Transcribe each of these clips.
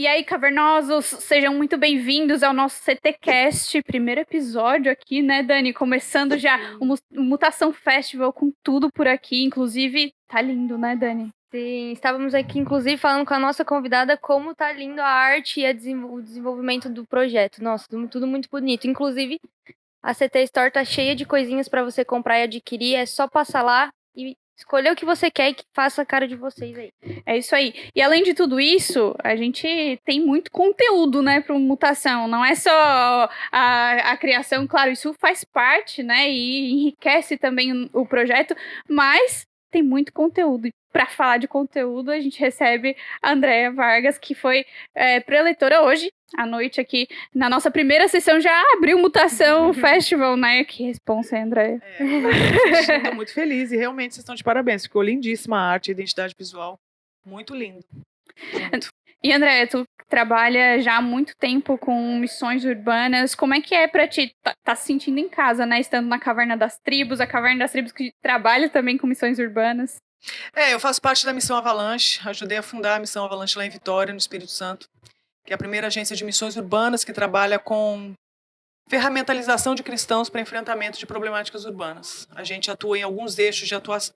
E aí, cavernosos, sejam muito bem-vindos ao nosso CTcast, primeiro episódio aqui, né, Dani? Começando já o Mutação Festival com tudo por aqui, inclusive, tá lindo, né, Dani? Sim, estávamos aqui, inclusive, falando com a nossa convidada como tá lindo a arte e o desenvolvimento do projeto. Nossa, tudo muito bonito. Inclusive, a CT Store tá cheia de coisinhas para você comprar e adquirir. É só passar lá e escolher o que você quer e que faça a cara de vocês aí. É isso aí. E além de tudo isso, a gente tem muito conteúdo, né, para Mutação. Não é só a criação, claro, isso faz parte, né, e enriquece também o projeto, mas tem muito conteúdo. E para falar de conteúdo, a gente recebe a Andréa Vargas, que foi preletora hoje à noite aqui. Na nossa primeira sessão já abriu Mutação Festival, né? Que responsa, Andréa. Estou muito feliz e realmente vocês estão de parabéns. Ficou lindíssima a arte e a identidade visual. Muito lindo. E André, tu trabalha já há muito tempo com missões urbanas. Como é que é pra ti? Tá se sentindo em casa, né? Estando na Caverna das Tribos, a Caverna das Tribos que trabalha também com missões urbanas. Eu faço parte da Missão Avalanche. Ajudei a fundar a Missão Avalanche lá em Vitória, no Espírito Santo, que é a primeira agência de missões urbanas que trabalha com ferramentalização de cristãos para enfrentamento de problemáticas urbanas. A gente atua em alguns eixos de atuação,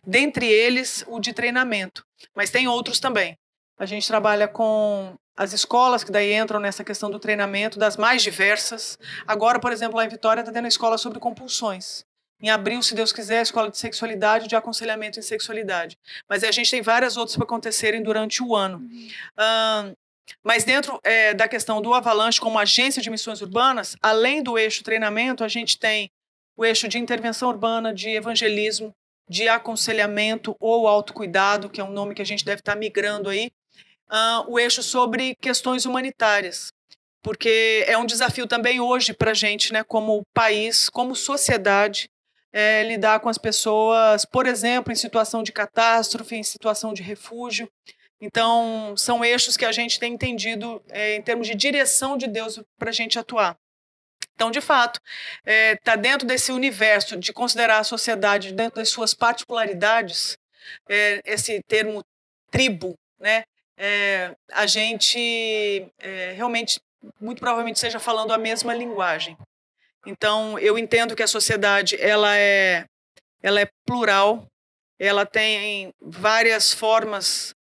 dentre eles o de treinamento, mas tem outros também. A gente trabalha com as escolas que daí entram nessa questão do treinamento, das mais diversas. Agora, por exemplo, lá em Vitória está tendo a escola sobre compulsões. Em abril, se Deus quiser, a escola de sexualidade, de aconselhamento em sexualidade. Mas a gente tem várias outras para acontecerem durante o ano. Mas dentro da questão do Avalanche como agência de missões urbanas, além do eixo treinamento, a gente tem o eixo de intervenção urbana, de evangelismo, de aconselhamento ou autocuidado, que é um nome que a gente deve estar migrando aí, o eixo sobre questões humanitárias, porque é um desafio também hoje para a gente, né, como país, como sociedade, lidar com as pessoas, por exemplo, em situação de catástrofe, em situação de refúgio. Então, são eixos que a gente tem entendido em termos de direção de Deus para a gente atuar. Então, de fato, está dentro desse universo de considerar a sociedade dentro das suas particularidades, esse termo tribo, né? A gente realmente, muito provavelmente, esteja falando a mesma linguagem. Então, eu entendo que a sociedade ela é plural, ela tem várias formas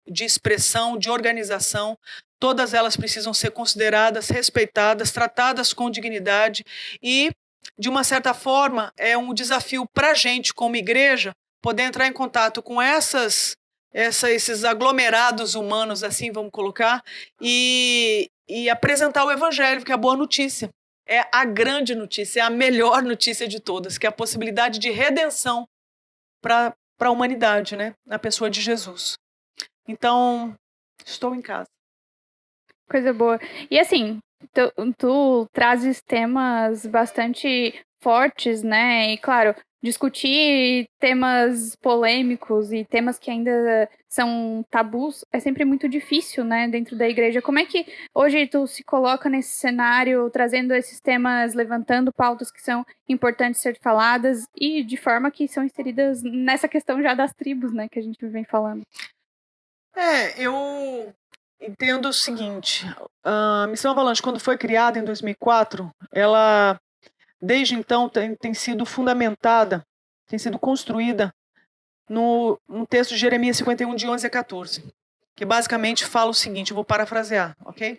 de expressão, de organização, todas elas precisam ser consideradas, respeitadas, tratadas com dignidade e, de uma certa forma, é um desafio para a gente, como igreja, poder entrar em contato com esses aglomerados humanos, assim vamos colocar, e apresentar o evangelho, que é a boa notícia. É a grande notícia, é a melhor notícia de todas, que é a possibilidade de redenção para a humanidade, né? Na pessoa de Jesus. Então, estou em casa. Coisa boa. E assim, tu trazes temas bastante fortes, né? E claro, discutir temas polêmicos e temas que ainda são tabus é sempre muito difícil, né, dentro da igreja. Como é que hoje tu se coloca nesse cenário, trazendo esses temas, levantando pautas que são importantes ser faladas e de forma que são inseridas nessa questão já das tribos, né, que a gente vem falando? Eu entendo o seguinte, a Missão Avalanche, quando foi criada em 2004, ela, desde então, tem sido fundamentada, tem sido construída no texto de Jeremias 51, de 11 a 14, que basicamente fala o seguinte, eu vou parafrasear, ok?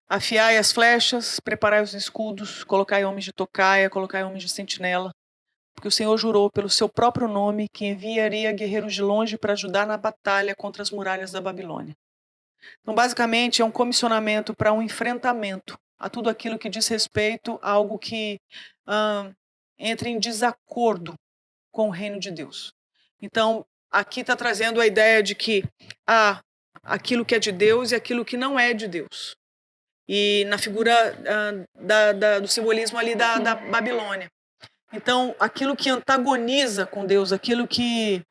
Afiai as flechas, preparai os escudos, colocai homens de tocaia, colocai homens de sentinela, porque o Senhor jurou pelo seu próprio nome que enviaria guerreiros de longe para ajudar na batalha contra as muralhas da Babilônia. Então, basicamente, é um comissionamento para um enfrentamento a tudo aquilo que diz respeito a algo que entra em desacordo com o reino de Deus. Então, aqui está trazendo a ideia de que há aquilo que é de Deus e aquilo que não é de Deus. E na figura do simbolismo ali da Babilônia. Então, aquilo que antagoniza com Deus, aquilo que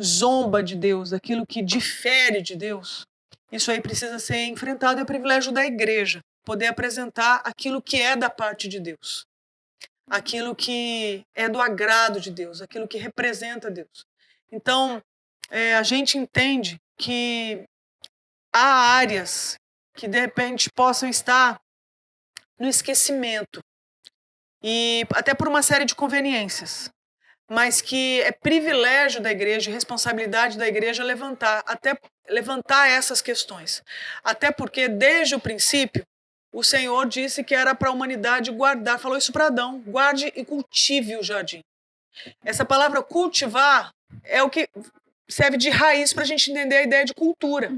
zomba de Deus, aquilo que difere de Deus, isso aí precisa ser enfrentado. É o privilégio da igreja, poder apresentar aquilo que é da parte de Deus, aquilo que é do agrado de Deus, aquilo que representa Deus. Então, a gente entende que há áreas que de repente possam estar no esquecimento, e até por uma série de conveniências, mas que é privilégio da igreja, responsabilidade da igreja levantar essas questões. Até porque, desde o princípio, o Senhor disse que era para a humanidade guardar, falou isso para Adão, guarde e cultive o jardim. Essa palavra cultivar é o que serve de raiz para a gente entender a ideia de cultura.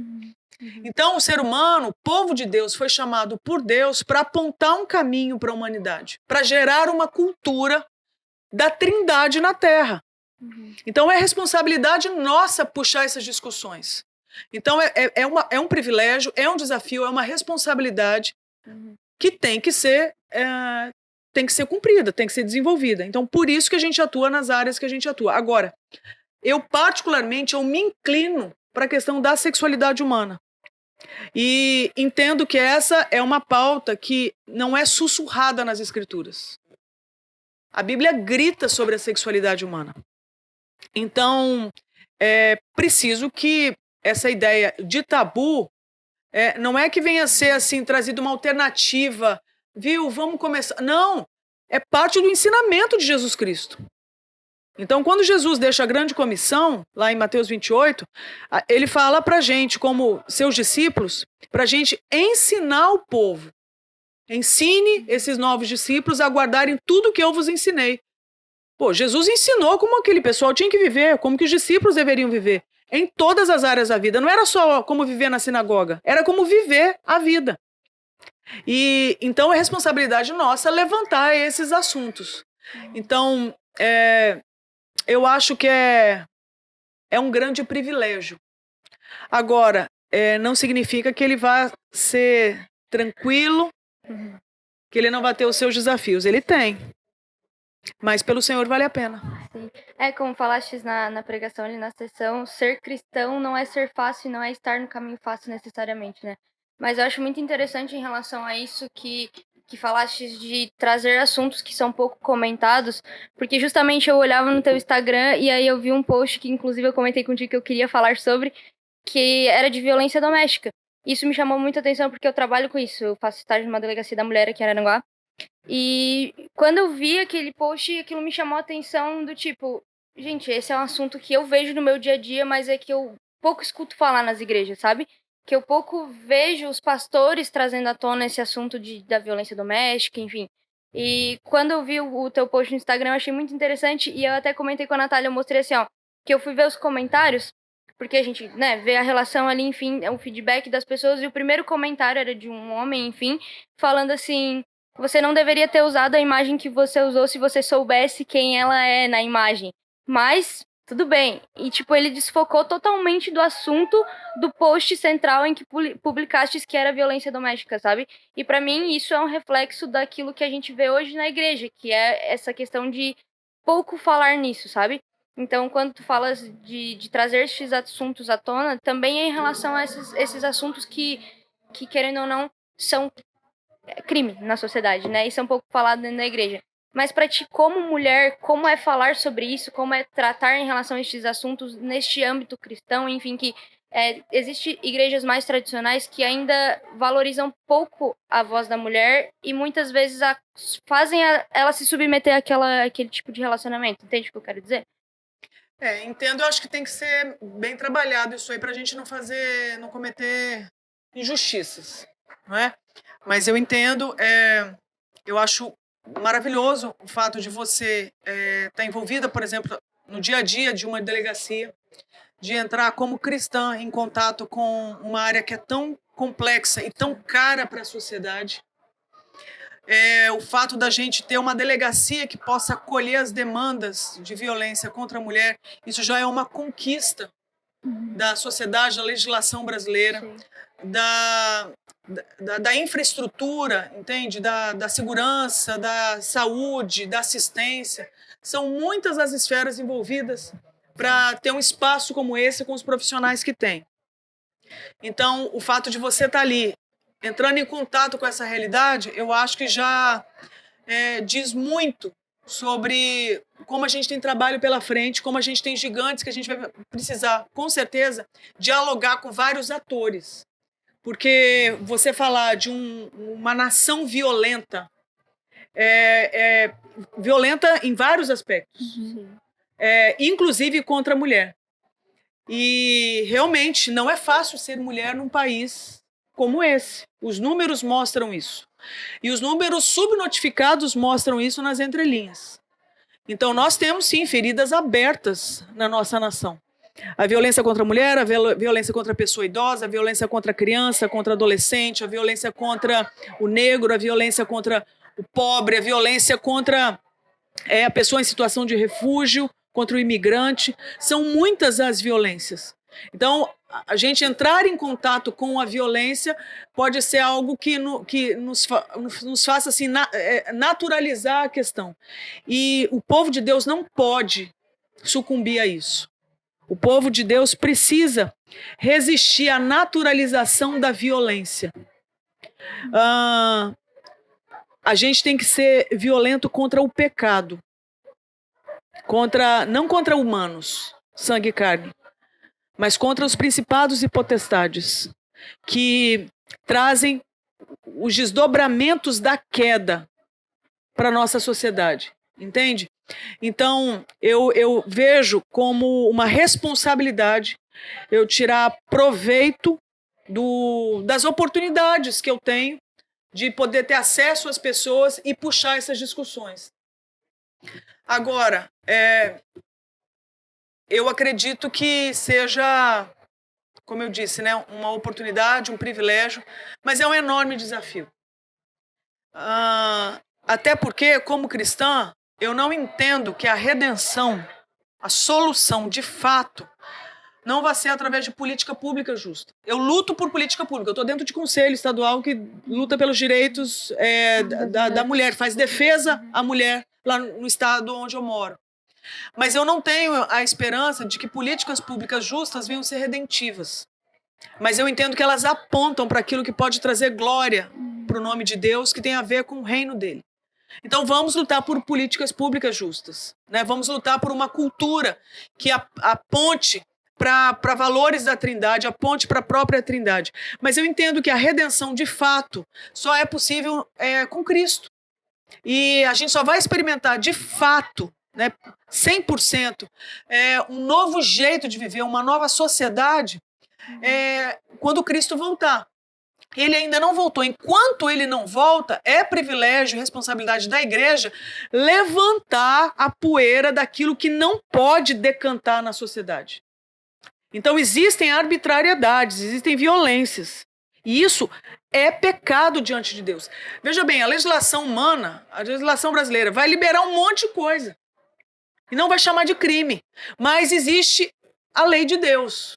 Então, o ser humano, o povo de Deus, foi chamado por Deus para apontar um caminho para a humanidade, para gerar uma cultura da Trindade na Terra. Então, é responsabilidade nossa puxar essas discussões. Então, é um privilégio, é um desafio, é uma responsabilidade que tem que ser cumprida, tem que ser desenvolvida. Então, por isso que a gente atua nas áreas que a gente atua. Agora, eu particularmente, eu me inclino para a questão da sexualidade humana. E entendo que essa é uma pauta que não é sussurrada nas Escrituras. A Bíblia grita sobre a sexualidade humana. Então, é preciso que essa ideia de tabu não é que venha a ser assim, trazida uma alternativa, viu, vamos começar. Não, é parte do ensinamento de Jesus Cristo. Então, quando Jesus deixa a grande comissão, lá em Mateus 28, ele fala para a gente, como seus discípulos, para a gente ensinar o povo. Ensine esses novos discípulos a guardarem tudo que eu vos ensinei. Pô, Jesus ensinou como aquele pessoal tinha que viver, como que os discípulos deveriam viver, em todas as áreas da vida. Não era só como viver na sinagoga, era como viver a vida. E então é responsabilidade nossa levantar esses assuntos. Então, eu acho que é um grande privilégio. Agora, não significa que ele vá ser tranquilo, que ele não vai ter os seus desafios. Ele tem. Mas pelo Senhor vale a pena. Sim. Como falaste na pregação ali na sessão, ser cristão não é ser fácil, não é estar no caminho fácil necessariamente, né? Mas eu acho muito interessante em relação a isso que falaste de trazer assuntos que são pouco comentados, porque justamente eu olhava no teu Instagram e aí eu vi um post que inclusive eu comentei contigo que eu queria falar sobre, que era de violência doméstica. Isso me chamou muita atenção porque eu trabalho com isso, eu faço estágio numa delegacia da mulher aqui em Araranguá. E quando eu vi aquele post, aquilo me chamou a atenção do tipo, gente, esse é um assunto que eu vejo no meu dia a dia, mas é que eu pouco escuto falar nas igrejas, sabe? Que eu pouco vejo os pastores trazendo à tona esse assunto da violência doméstica, enfim. E quando eu vi o teu post no Instagram, eu achei muito interessante e eu até comentei com a Natália, eu mostrei assim, ó, que eu fui ver os comentários, porque a gente, né, vê a relação ali, enfim, é um feedback das pessoas, e o primeiro comentário era de um homem, enfim, falando assim: você não deveria ter usado a imagem que você usou se você soubesse quem ela é na imagem. Mas, tudo bem. E, tipo, ele desfocou totalmente do assunto do post central em que publicaste que era violência doméstica, sabe? E pra mim, isso é um reflexo daquilo que a gente vê hoje na igreja, que é essa questão de pouco falar nisso, sabe? Então, quando tu falas de trazer esses assuntos à tona, também é em relação a esses assuntos que, querendo ou não, são crime na sociedade, né? Isso é um pouco falado dentro da igreja. Mas para ti, como mulher, como é falar sobre isso, como é tratar em relação a estes assuntos neste âmbito cristão, enfim, que existem igrejas mais tradicionais que ainda valorizam pouco a voz da mulher e muitas vezes fazem ela se submeter àquele tipo de relacionamento. Entende o que eu quero dizer? Entendo. Eu acho que tem que ser bem trabalhado isso aí para a gente não cometer injustiças, não é? Mas eu entendo, eu acho maravilhoso o fato de você estar envolvida, por exemplo, no dia a dia de uma delegacia, de entrar como cristã em contato com uma área que é tão complexa e tão cara para a sociedade. O fato da gente ter uma delegacia que possa acolher as demandas de violência contra a mulher, isso já é uma conquista da sociedade, da legislação brasileira, da infraestrutura, entende? Da segurança, da saúde, da assistência. São muitas as esferas envolvidas para ter um espaço como esse com os profissionais que tem. Então, o fato de você estar ali, entrando em contato com essa realidade, eu acho que já diz muito sobre como a gente tem trabalho pela frente, como a gente tem gigantes que a gente vai precisar, com certeza, dialogar com vários atores. Porque você falar de uma nação violenta, violenta em vários aspectos, inclusive contra a mulher. E realmente não é fácil ser mulher num país como esse. Os números mostram isso. E os números subnotificados mostram isso nas entrelinhas. Então nós temos sim feridas abertas na nossa nação. A violência contra a mulher, a violência contra a pessoa idosa, a violência contra a criança, contra o adolescente, a violência contra o negro, a violência contra o pobre, a violência contra a pessoa em situação de refúgio, contra o imigrante. São muitas as violências. Então, a gente entrar em contato com a violência pode ser algo que nos faça assim, naturalizar a questão. E o povo de Deus não pode sucumbir a isso. O povo de Deus precisa resistir à naturalização da violência. A gente tem que ser violento contra o pecado. Não contra humanos, sangue e carne, mas contra os principados e potestades que trazem os desdobramentos da queda para a nossa sociedade, entende? Então, eu vejo como uma responsabilidade eu tirar proveito das oportunidades que eu tenho de poder ter acesso às pessoas e puxar essas discussões. Agora, eu acredito que seja, como eu disse, né, uma oportunidade, um privilégio, mas é um enorme desafio. Até porque, como cristã, eu não entendo que a redenção, a solução de fato, não vai ser através de política pública justa. Eu luto por política pública, eu estou dentro de conselho estadual que luta pelos direitos da mulher, faz defesa à mulher lá no estado onde eu moro. Mas eu não tenho a esperança de que políticas públicas justas venham ser redentivas. Mas eu entendo que elas apontam para aquilo que pode trazer glória para o nome de Deus, que tem a ver com o reino dele. Então vamos lutar por políticas públicas justas, né? Vamos lutar por uma cultura que aponte para valores da Trindade, aponte para a própria Trindade. Mas eu entendo que a redenção, de fato, só é possível com Cristo. E a gente só vai experimentar, de fato, né, 100%, um novo jeito de viver, uma nova sociedade, quando Cristo voltar. Ele ainda não voltou. Enquanto ele não volta, é privilégio e responsabilidade da igreja levantar a poeira daquilo que não pode decantar na sociedade. Então existem arbitrariedades, existem violências. E isso é pecado diante de Deus. Veja bem, a legislação humana, a legislação brasileira, vai liberar um monte de coisa. E não vai chamar de crime. Mas existe a lei de Deus.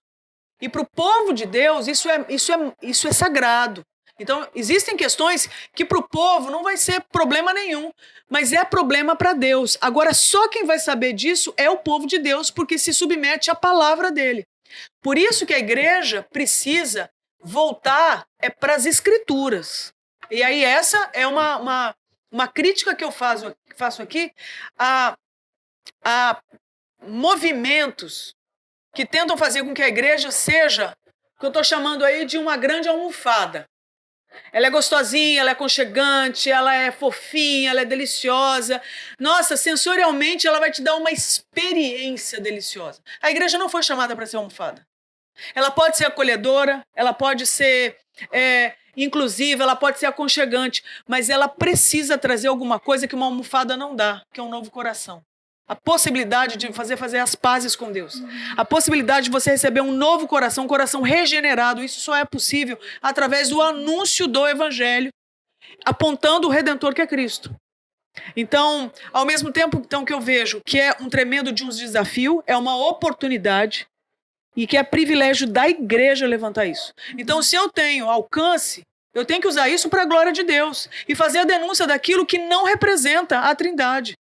E para o povo de Deus, isso é sagrado. Então, existem questões que para o povo não vai ser problema nenhum, mas é problema para Deus. Agora, só quem vai saber disso é o povo de Deus, porque se submete à palavra dele. Por isso que a igreja precisa voltar para as escrituras. E aí essa é uma crítica que eu faço aqui a movimentos que tentam fazer com que a igreja seja o que eu estou chamando aí de uma grande almofada. Ela é gostosinha, ela é aconchegante, ela é fofinha, ela é deliciosa. Nossa, sensorialmente ela vai te dar uma experiência deliciosa. A igreja não foi chamada para ser almofada. Ela pode ser acolhedora, ela pode ser inclusiva, ela pode ser aconchegante, mas ela precisa trazer alguma coisa que uma almofada não dá, que é um novo coração. A possibilidade de fazer as pazes com Deus. A possibilidade de você receber um novo coração, um coração regenerado. Isso só é possível através do anúncio do Evangelho, apontando o Redentor que é Cristo. Então, ao mesmo tempo que eu vejo que é um tremendo de um desafio, é uma oportunidade e que é privilégio da igreja levantar isso. Então, se eu tenho alcance, eu tenho que usar isso para a glória de Deus e fazer a denúncia daquilo que não representa a Trindade.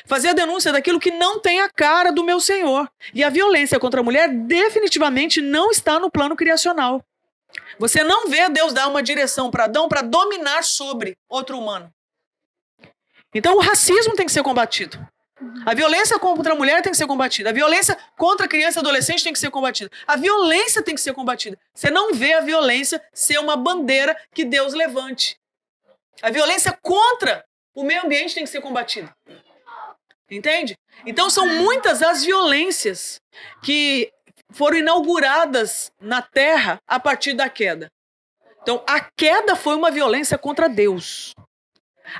Fazer a denúncia daquilo que não tem a cara do meu Senhor. E a violência contra a mulher definitivamente não está no plano criacional. Você não vê Deus dar uma direção para Adão para dominar sobre outro humano. Então o racismo tem que ser combatido. A violência contra a mulher tem que ser combatida. A violência contra a criança e adolescente tem que ser combatida. A violência tem que ser combatida. Você não vê a violência ser uma bandeira que Deus levante. A violência contra o meio ambiente tem que ser combatida. Entende? Então são muitas as violências que foram inauguradas na Terra a partir da queda. Então a queda foi uma violência contra Deus.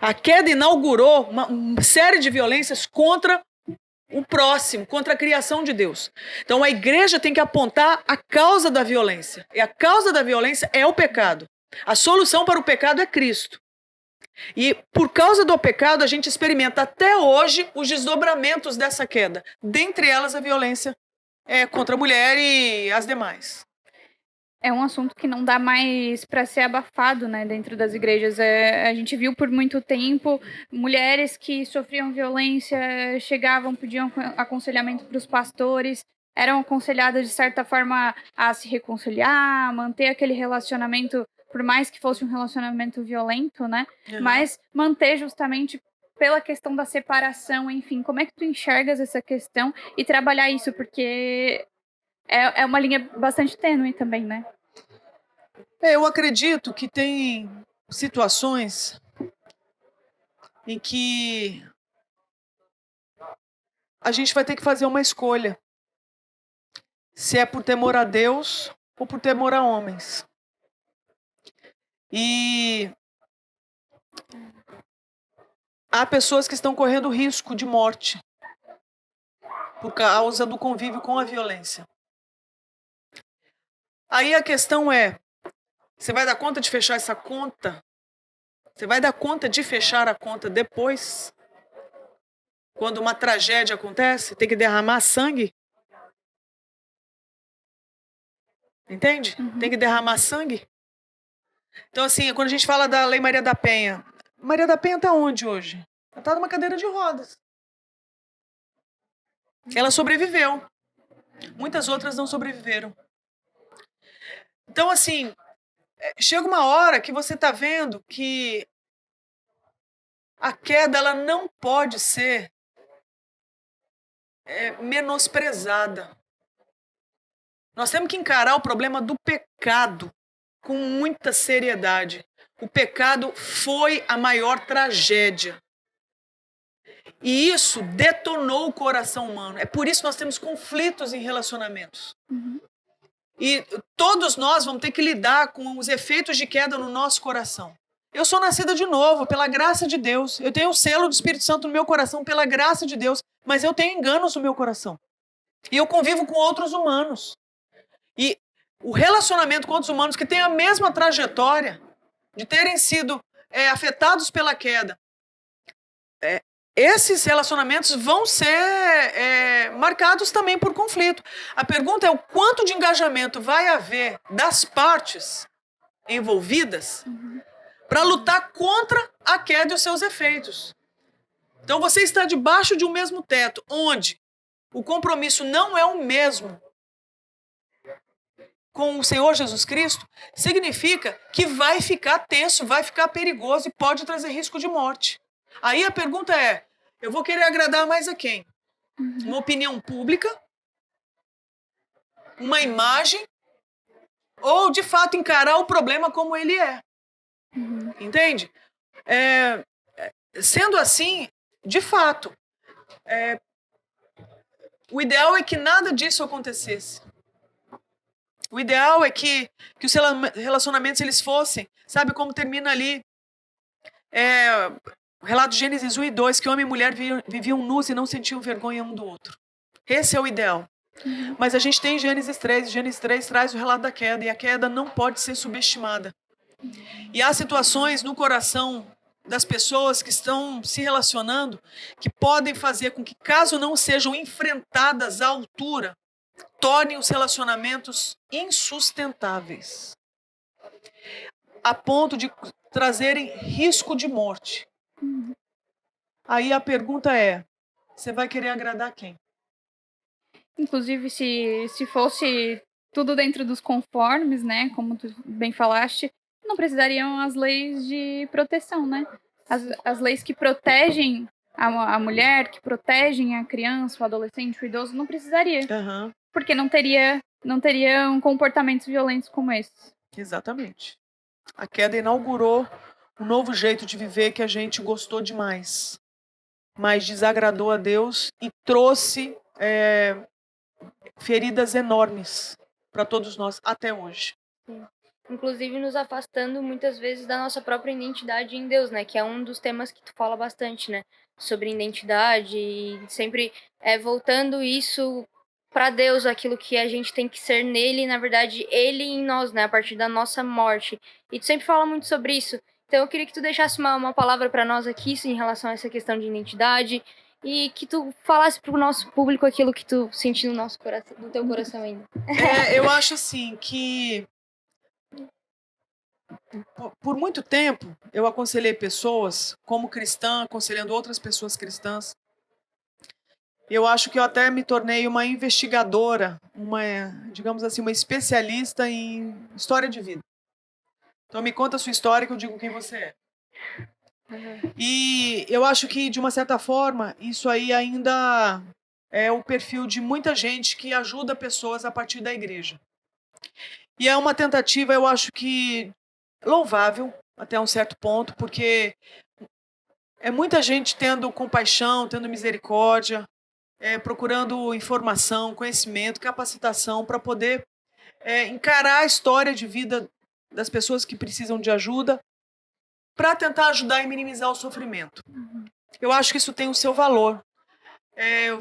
A queda inaugurou uma série de violências contra o próximo, contra a criação de Deus. Então a igreja tem que apontar a causa da violência. E a causa da violência é o pecado. A solução para o pecado é Cristo. E por causa do pecado, a gente experimenta até hoje os desdobramentos dessa queda. Dentre elas, a violência contra a mulher e as demais. É um assunto que não dá mais para ser abafado, né, dentro das igrejas. A gente viu por muito tempo mulheres que sofriam violência, chegavam, pediam aconselhamento para os pastores, eram aconselhadas, de certa forma, a se reconciliar, manter aquele relacionamento, por mais que fosse um relacionamento violento, né? Uhum. Mas manter justamente pela questão da separação, enfim. Como é que tu enxergas essa questão e trabalhar isso? Porque é uma linha bastante tênue também, né? Eu acredito que tem situações em que a gente vai ter que fazer uma escolha. Se é por temor a Deus ou por temor a homens. E há pessoas que estão correndo risco de morte por causa do convívio com a violência. Aí a questão é, você vai dar conta de fechar essa conta? Você vai dar conta de fechar a conta depois? Quando uma tragédia acontece, tem que derramar sangue? Entende? Uhum. Tem que derramar sangue? Então, assim, quando a gente fala da Lei Maria da Penha está onde hoje? Ela está numa cadeira de rodas. Ela sobreviveu. Muitas outras não sobreviveram. Então, assim, chega uma hora que você está vendo que a queda ela não pode ser menosprezada. Nós temos que encarar o problema do pecado com muita seriedade. O pecado foi a maior tragédia. E isso detonou o coração humano. É por isso que nós temos conflitos em relacionamentos. Uhum. E todos nós vamos ter que lidar com os efeitos de queda no nosso coração. Eu sou nascida de novo, pela graça de Deus. Eu tenho o selo do Espírito Santo no meu coração, pela graça de Deus. Mas eu tenho enganos no meu coração. E eu convivo com outros humanos. E o relacionamento com outros humanos que têm a mesma trajetória de terem sido afetados pela queda, esses relacionamentos vão ser marcados também por conflito. A pergunta é o quanto de engajamento vai haver das partes envolvidas para lutar contra a queda e os seus efeitos. Então você está debaixo de um mesmo teto, onde o compromisso não é o mesmo com o Senhor Jesus Cristo, significa que vai ficar tenso, vai ficar perigoso e pode trazer risco de morte. Aí a pergunta é, eu vou querer agradar mais a quem? Uma opinião pública? Uma imagem? Ou, de fato, encarar o problema como ele é? Entende? Sendo assim, de fato, o ideal é que nada disso acontecesse. O ideal é que os relacionamentos eles fossem, sabe como termina ali? O relato de Gênesis 1 e 2, que homem e mulher viviam nus e não sentiam vergonha um do outro. Esse é o ideal. Mas a gente tem Gênesis 3, Gênesis 3 traz o relato da queda, e a queda não pode ser subestimada. E há situações no coração das pessoas que estão se relacionando que podem fazer com que, caso não sejam enfrentadas à altura, tornem os relacionamentos insustentáveis, a ponto de trazerem risco de morte. Aí a pergunta é, você vai querer agradar quem? Inclusive, se fosse tudo dentro dos conformes, né, como tu bem falaste, não precisariam as leis de proteção, né? as leis que protegem a mulher, que protegem a criança, o adolescente, o idoso, não precisaria. Aham, Porque não teriam comportamentos violentos como esses. exatamente. A queda inaugurou um novo jeito de viver que a gente gostou demais, mas desagradou a Deus e trouxe feridas enormes para todos nós até hoje. Inclusive nos afastando muitas vezes da nossa própria identidade em Deus, né? Que é um dos temas que tu fala bastante, né? Sobre identidade e sempre voltando isso para Deus, aquilo que a gente tem que ser nele, e, na verdade, ele em nós, né? A partir da nossa morte. E tu sempre fala muito sobre isso. Então eu queria que tu deixasse uma palavra para nós aqui em relação a essa questão de identidade e que tu falasse pro nosso público aquilo que tu sentiu no nosso coração, no teu coração ainda. Eu acho assim que por muito tempo eu aconselhei pessoas como cristã, aconselhando outras pessoas cristãs. Eu acho que eu até me tornei uma investigadora, digamos assim, uma especialista em história de vida. Então me conta a sua história que eu digo quem você é. E eu acho que, de uma certa forma, isso aí ainda é o perfil de muita gente que ajuda pessoas a partir da igreja. E é uma tentativa, eu acho que louvável até um certo ponto, porque é muita gente tendo compaixão, tendo misericórdia, procurando informação, conhecimento, capacitação para poder encarar a história de vida das pessoas que precisam de ajuda para tentar ajudar e minimizar o sofrimento. Eu acho que isso tem o seu valor. Eu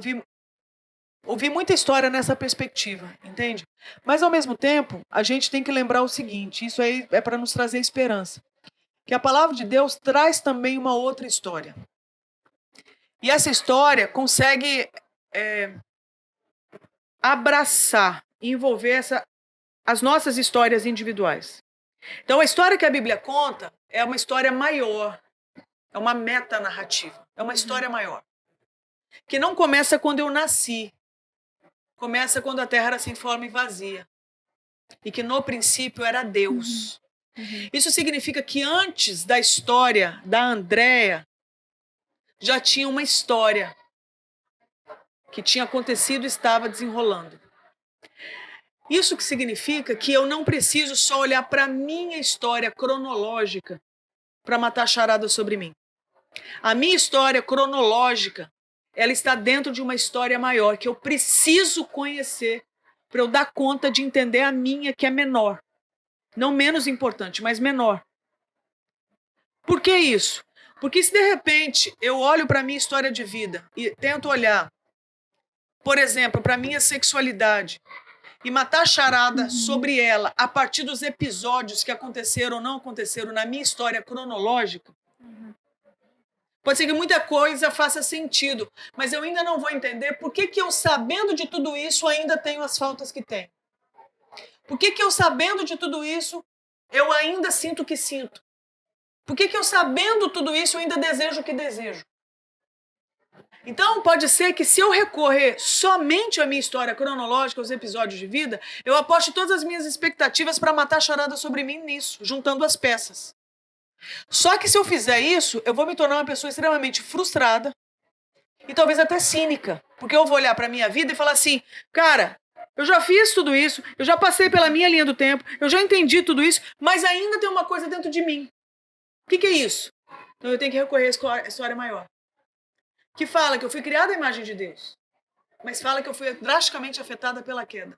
ouvi muita história nessa perspectiva, entende? Mas, ao mesmo tempo, a gente tem que lembrar o seguinte, isso aí é para nos trazer esperança, que a palavra de Deus traz também uma outra história. E essa história consegue abraçar, envolver as nossas histórias individuais. Então, a história que a Bíblia conta é uma história maior, é uma metanarrativa, é uma história maior, que não começa quando eu nasci, começa quando a terra era sem forma e vazia, e que no princípio era Deus. Isso significa que antes da história da Andréia, já tinha uma história que tinha acontecido e estava desenrolando. Isso que significa que eu não preciso só olhar para a minha história cronológica para matar charada sobre mim. A minha história cronológica, ela está dentro de uma história maior que eu preciso conhecer para eu dar conta de entender a minha, que é menor. Não menos importante, mas menor. Por que isso? Porque se de repente eu olho para a minha história de vida e tento olhar, por exemplo, para a minha sexualidade e matar charada sobre ela a partir dos episódios que aconteceram ou não aconteceram na minha história cronológica, pode ser que muita coisa faça sentido, mas eu ainda não vou entender por que eu, sabendo de tudo isso, ainda tenho as faltas que tenho. Por que eu, sabendo de tudo isso, eu ainda sinto o que sinto? Por que eu, sabendo tudo isso, eu ainda desejo o que desejo? Então, pode ser que se eu recorrer somente à minha história cronológica, aos episódios de vida, eu aposte todas as minhas expectativas para matar charada sobre mim nisso, juntando as peças. Só que se eu fizer isso, eu vou me tornar uma pessoa extremamente frustrada e talvez até cínica, porque eu vou olhar para a minha vida e falar assim, cara, eu já fiz tudo isso, eu já passei pela minha linha do tempo, eu já entendi tudo isso, mas ainda tem uma coisa dentro de mim. O que é isso? Então eu tenho que recorrer à história maior, que fala que eu fui criada à imagem de Deus, mas fala que eu fui drasticamente afetada pela queda.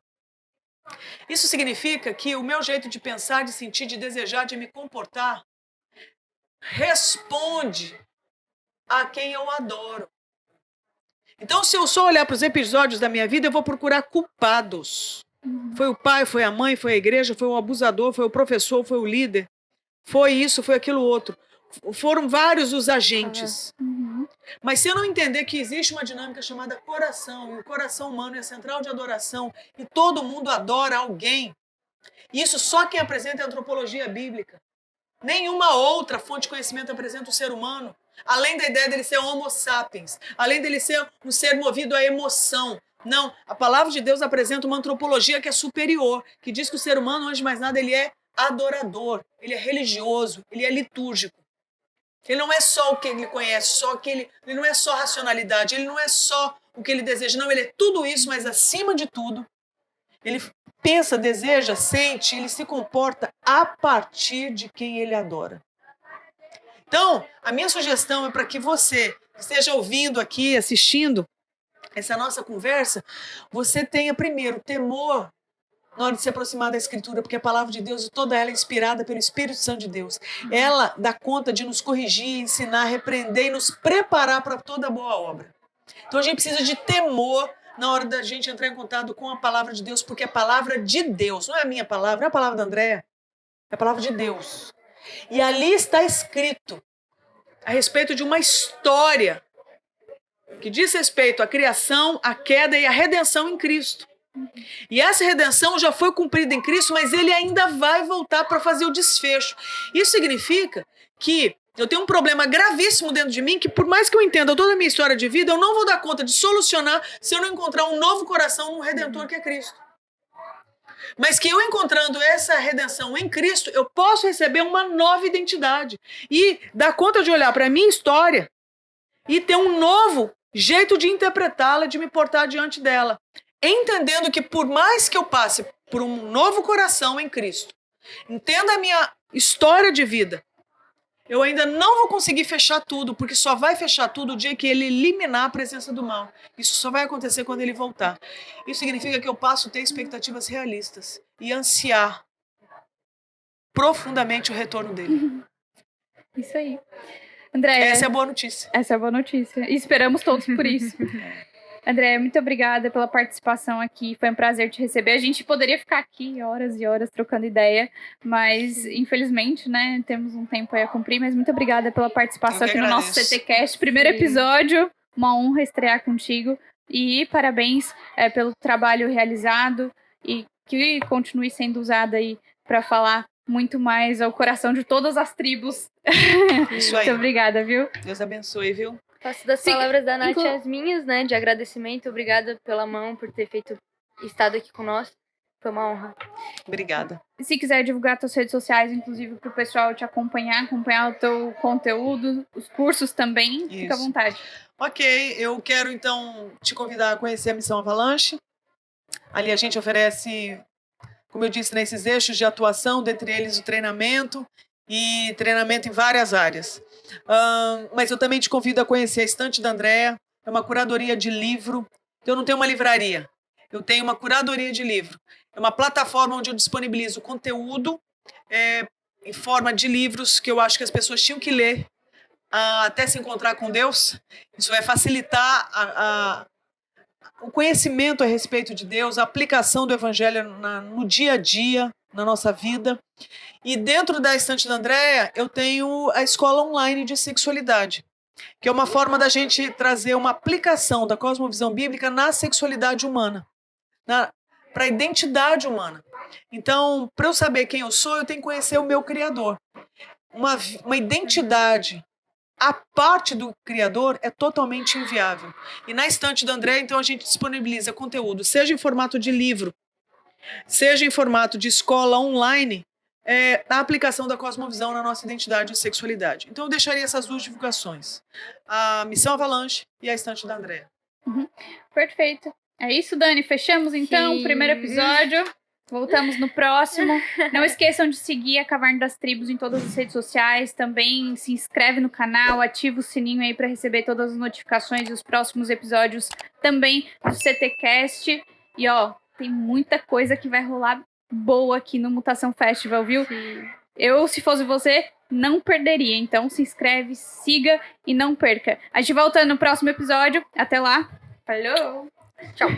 Isso significa que o meu jeito de pensar, de sentir, de desejar, de me comportar, responde a quem eu adoro. Então, se eu só olhar para os episódios da minha vida, eu vou procurar culpados. Foi o pai, foi a mãe, foi a igreja, foi o abusador, foi o professor, foi o líder, foi isso, foi aquilo outro. Foram vários os agentes. Mas se eu não entender que existe uma dinâmica chamada coração, e o coração humano é a central de adoração, e todo mundo adora alguém, isso só quem apresenta é a antropologia bíblica. Nenhuma outra fonte de conhecimento apresenta o ser humano, além da ideia dele ser homo sapiens, além dele ser um ser movido à emoção. Não, a palavra de Deus apresenta uma antropologia que é superior, que diz que o ser humano, antes de mais nada, ele é adorador, ele é religioso, ele é litúrgico. Ele não é só o que ele conhece, ele não é só racionalidade, ele não é só o que ele deseja, não, ele é tudo isso, mas acima de tudo, ele pensa, deseja, sente, ele se comporta a partir de quem ele adora. Então, a minha sugestão é para que você esteja ouvindo aqui, assistindo essa nossa conversa, você tenha primeiro temor na hora de se aproximar da Escritura, porque a palavra de Deus, toda ela é inspirada pelo Espírito Santo de Deus. Ela dá conta de nos corrigir, ensinar, repreender e nos preparar para toda boa obra. Então a gente precisa de temor na hora da gente entrar em contato com a palavra de Deus, porque é a palavra de Deus, não é a minha palavra, não é a palavra da Andréa, é a palavra de Deus. E ali está escrito a respeito de uma história que diz respeito à criação, à queda e à redenção em Cristo. E essa redenção já foi cumprida em Cristo, mas ele ainda vai voltar para fazer o desfecho. Isso significa que eu tenho um problema gravíssimo dentro de mim, que por mais que eu entenda toda a minha história de vida, eu não vou dar conta de solucionar se eu não encontrar um novo coração no Redentor que é Cristo. Mas que eu encontrando essa redenção em Cristo, eu posso receber uma nova identidade e dar conta de olhar para a minha história e ter um novo jeito de interpretá-la, de me portar diante dela. Entendendo que por mais que eu passe por um novo coração em Cristo, entenda a minha história de vida, eu ainda não vou conseguir fechar tudo, porque só vai fechar tudo o dia que ele eliminar a presença do mal. Isso só vai acontecer quando ele voltar. Isso significa que eu passo a ter expectativas realistas e ansiar profundamente o retorno dele. Isso aí. Andréa, essa é a boa notícia. Essa é a boa notícia. E esperamos todos por isso. Andréa, muito obrigada pela participação aqui. Foi um prazer te receber. A gente poderia ficar aqui horas e horas trocando ideia, mas infelizmente, né, temos um tempo aí a cumprir. Mas muito obrigada pela participação aqui no nosso CTcast. Primeiro episódio, uma honra estrear contigo. E parabéns pelo trabalho realizado e que continue sendo usado aí para falar muito mais ao coração de todas as tribos. Isso aí. Muito obrigada, viu? Deus abençoe, viu? Faço das palavras da Nath as minhas, né, de agradecimento. Obrigada pela mão, por ter estado aqui conosco. Foi uma honra. Obrigada. Se quiser divulgar suas redes sociais, inclusive para o pessoal te acompanhar o teu conteúdo, os cursos também, Isso. Fica à vontade. Ok, eu quero então te convidar a conhecer a Missão Avalanche. Ali a gente oferece, como eu disse, nesses eixos de atuação, dentre eles o treinamento e treinamento em várias áreas. Mas eu também te convido a conhecer a Estante da Andréa, é uma curadoria de livro. Eu não tenho uma livraria, eu tenho uma curadoria de livro. É uma plataforma onde eu disponibilizo conteúdo em forma de livros que eu acho que as pessoas tinham que ler até se encontrar com Deus. Isso vai facilitar o conhecimento a respeito de Deus, a aplicação do Evangelho no dia a dia, na nossa vida. E dentro da Estante da Andréa, eu tenho a escola online de sexualidade, que é uma forma da gente trazer uma aplicação da cosmovisão bíblica na sexualidade humana, para a identidade humana. Então, para eu saber quem eu sou, eu tenho que conhecer o meu Criador. Uma identidade a parte do Criador é totalmente inviável. E na Estante da Andréa, então, a gente disponibiliza conteúdo, seja em formato de livro, seja em formato de escola online, a aplicação da cosmovisão na nossa identidade e sexualidade. Então eu deixaria essas duas divulgações, a Missão Avalanche e a Estante da Andréa. Perfeito. É isso, Dani, fechamos então o primeiro episódio, voltamos no próximo. Não esqueçam de seguir a Caverna das Tribos em todas as redes sociais, também se inscreve no canal, ativa o sininho aí para receber todas as notificações dos próximos episódios também do CTcast. E tem muita coisa que vai rolar boa aqui no Mutação Festival, viu? Sim. Eu, se fosse você, não perderia. Então se inscreve, siga e não perca. A gente volta no próximo episódio. Até lá. Falou! Tchau!